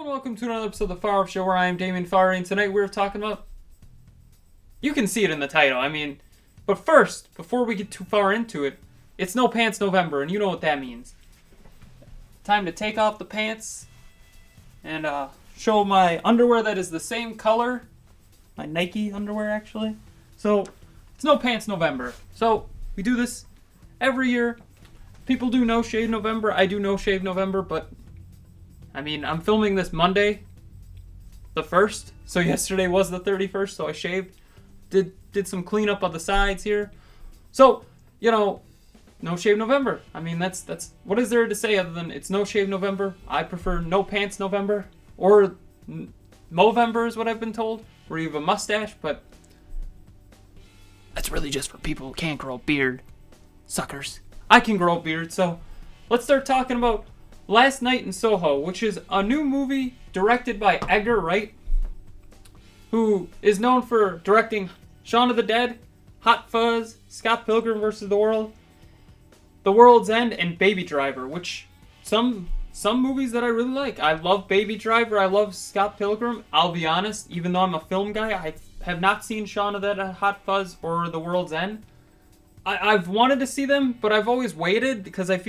and welcome to another episode of the Farr Show, where I am Damien Farr, and tonight we're talking about... You can see it in the title, but first, before we get too far into it, it's No Pants November, and you know what that means. Time to take off the pants and show my underwear that is the same color. My Nike underwear, actually. So, it's No Pants November. So, we do this every year. People do No Shave November. I do No Shave November, but... I'm filming this Monday, the 1st, so yesterday was the 31st, so I shaved, did some cleanup on the sides here. So, No Shave November. That's what is there to say other than it's No Shave November? I prefer No Pants November, or Movember is what I've been told, where you have a mustache, but that's really just for people who can't grow a beard. Suckers. I can grow a beard, so let's start talking about Last Night in Soho, which is a new movie directed by Edger Wright, who is known for directing Shaun of the Dead, Hot Fuzz, Scott Pilgrim vs. the World, The World's End, and Baby Driver, which some movies that I really like. I love Baby Driver, I love Scott Pilgrim. I'll be honest, even though I'm a film guy, I have not seen Shaun of the Dead, Hot Fuzz, or The World's End. I've wanted to see them, but I've always waited because I've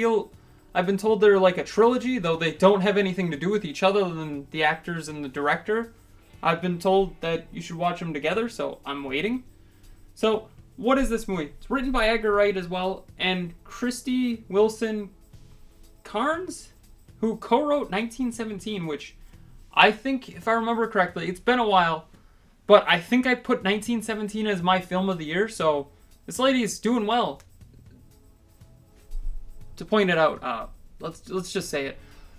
been told they're like a trilogy, though they don't have anything to do with each other than the actors and the director. I've been told that you should watch them together, so I'm waiting. So, what is this movie? It's written by Edger Wright as well, and Christy Wilson Cairns, who co-wrote 1917, which I think, if I remember correctly, it's been a while, but I think I put 1917 as my film of the year, so this lady is doing well. To point it out, let's just say it.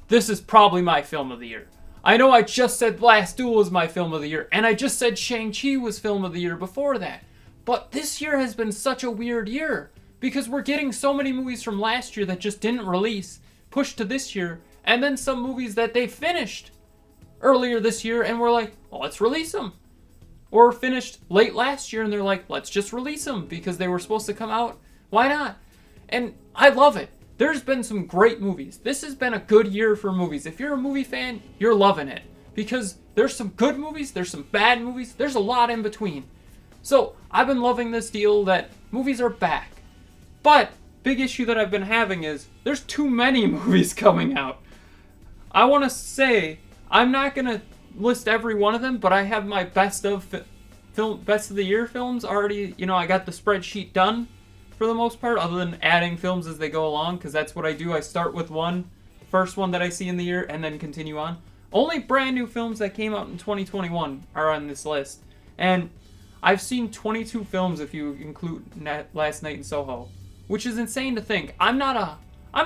This is probably my film of the year. I know I just said Last Duel was my film of the year, and I just said Shang-Chi was film of the year before that. But this year has been such a weird year, because we're getting so many movies from last year that just didn't release, pushed to this year, and then some movies that they finished earlier this year, and we're like, well, let's release them. Or finished late last year, and they're like, let's just release them, because they were supposed to come out. Why not? And I love it. There's been some great movies. This has been a good year for movies. If you're a movie fan, you're loving it. Because there's some good movies, there's some bad movies, there's a lot in between. So, I've been loving this deal that movies are back. But, big issue that I've been having is, there's too many movies coming out. I want to say, I'm not going to list every one of them, but I have my best of the year films already. I got the spreadsheet done. For the most part, other than adding films as they go along, because that's what I do. I start with first one that I see in the year, and then continue on. Only brand new films that came out in 2021 are on this list. And I've seen 22 films if you include Last Night in Soho, which is insane to think. I'm a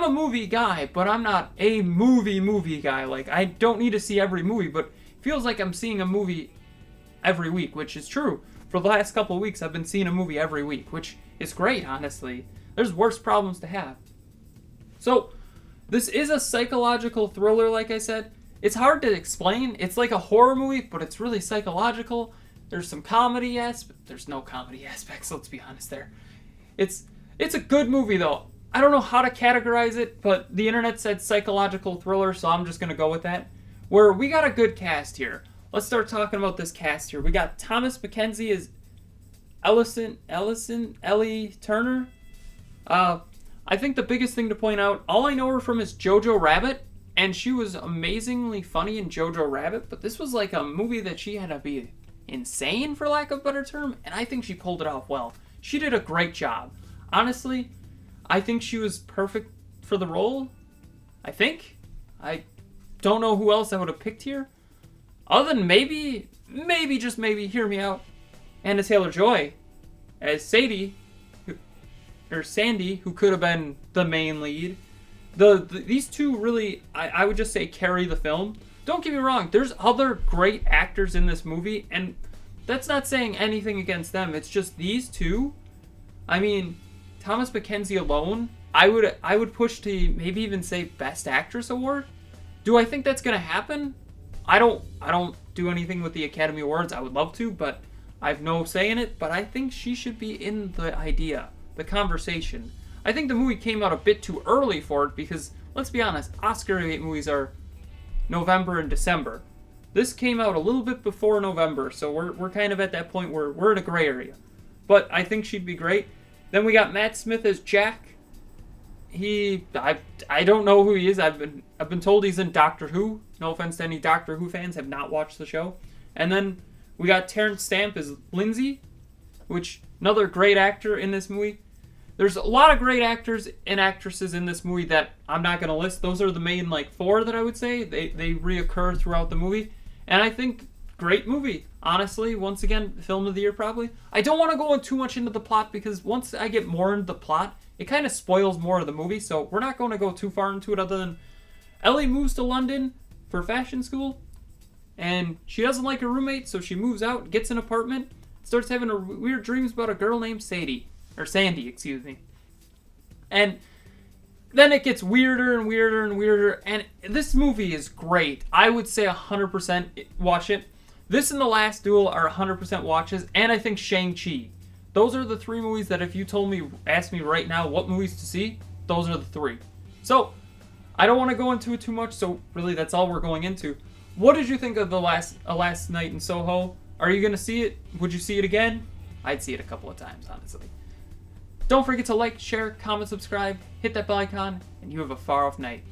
movie guy, but I'm not a movie guy. Like, I don't need to see every movie, but it feels like I'm seeing a movie every week, which is true. For the last couple of weeks, I've been seeing a movie every week, which is great, honestly. There's worse problems to have. So, this is a psychological thriller, like I said. It's hard to explain. It's like a horror movie, but it's really psychological. There's some comedy aspects. There's no comedy aspects, let's be honest there. It's a good movie, though. I don't know how to categorize it, but the internet said psychological thriller, so I'm just going to go with that. Where we got a good cast here. Let's start talking about this cast here. We got Thomas McKenzie as Ellie Turner. I think the biggest thing to point out, all I know her from is Jojo Rabbit, and she was amazingly funny in Jojo Rabbit, but this was like a movie that she had to be insane, for lack of a better term, and I think she pulled it off well. She did a great job. Honestly, I think she was perfect for the role. I think. I don't know who else I would have picked here. Other than maybe, just maybe, hear me out, Anna Taylor-Joy as Sandy, who could have been the main lead. These two really, I would just say, carry the film. Don't get me wrong, there's other great actors in this movie, and that's not saying anything against them. It's just these two. Thomas McKenzie alone, I would push to maybe even say Best Actress award. Do I think that's gonna happen? I don't do anything with the Academy Awards. I would love to, but I have no say in it. But I think she should be in the the conversation. I think the movie came out a bit too early for it because, let's be honest, Oscar bait movies are November and December. This came out a little bit before November, so we're kind of at that point where we're in a gray area. But I think she'd be great. Then we got Matt Smith as Jack. I don't know who he is. I've been told he's in Doctor Who. No offense to any Doctor Who fans, have not watched the show. And then we got Terrence Stamp as Lindsay, which another great actor in this movie. There's a lot of great actors and actresses in this movie that I'm not going to list. Those are the main, like, 4 that I would say. They reoccur throughout the movie. And I think, great movie. Honestly, once again, film of the year probably. I don't want to go too much into the plot because once I get more into the plot, it kind of spoils more of the movie. So we're not going to go too far into it other than Ellie moves to London for fashion school. And she doesn't like her roommate, so she moves out, gets an apartment, starts having weird dreams about a girl named Sandy, excuse me. And then it gets weirder and weirder and weirder, and this movie is great. I would say 100% watch it. This and The Last Duel are 100% watches, and I think Shang-Chi. Those are the 3 movies that if you asked me right now what movies to see, those are the 3. So, I don't want to go into it too much, so really that's all we're going into. What did you think of A Last Night in Soho? Are you going to see it? Would you see it again? I'd see it a couple of times, honestly. Don't forget to like, share, comment, subscribe, hit that bell icon, and you have a far off night.